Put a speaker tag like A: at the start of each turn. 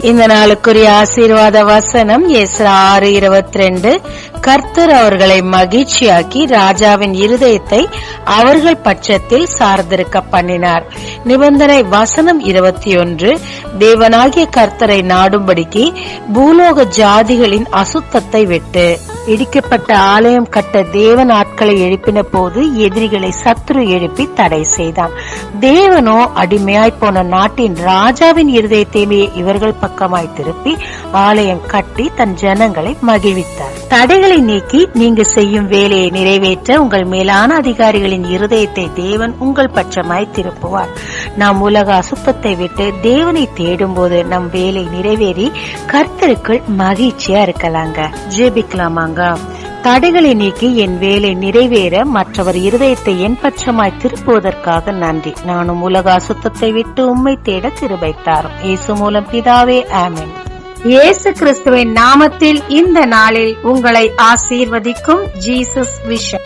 A: இந்த நாளுக்குரிய ஆசீர்வாத வசனம் எஸ்றா 6:22. கர்த்தர் அவர்களை மகிழ்ச்சியாக்கி ராஜாவின் இருதயத்தை அவர்கள் பட்சத்தில் சார்ந்திருக்க பண்ணினார். நிபந்தனை வசனம் 21. தேவனாகிய கர்த்தரை நாடும்படிக்கு பூலோக ஜாதிகளின் அசுத்தத்தை விட்டு இடிக்கப்பட்ட ஆலயம் கட்ட தேவன் ஆட்களை எழுப்பின போது எதிரிகளை சத்துரு எழுப்பி தடை செய்தான். தேவனோ அடிமையாய் போன நாட்டின் ராஜாவின் இருதயத்தையுமே இவர்கள் பக்கமாய் திருப்பி ஆலயம் கட்டி தன் ஜனங்களை மகிழ்வித்தார். தடைகளை நீக்கி நீங்க செய்யும் வேலையை நிறைவேற்ற உங்கள் மேலான அதிகாரிகளின் இருதயத்தை தேவன் உங்கள் பட்சமாய் திருப்புவார். நாம் உலக அசுத்தத்தை விட்டு தேவனை தேடும் போது நம் வேலை நிறைவேறி கர்த்தருக்குள் மகிழ்ச்சியா இருக்கலாங்க. ஜெபிக்கலாமாங்க. தடைகளை நீக்கி என் வேலை நிறைவேற மற்றவர் இருதயத்தை என் பட்சமாய் திருப்புவதற்காக நன்றி. நானும் உலக அசுத்தத்தை விட்டு உம்மை தேட கிருபை தாரும். இயேசு மூலம் பிதாவே, ஆமென். இயேசு கிறிஸ்துவின் நாமத்தில் இந்த நாளில் உங்களை ஆசீர்வதிக்கும் ஜீசஸ் விஷன்.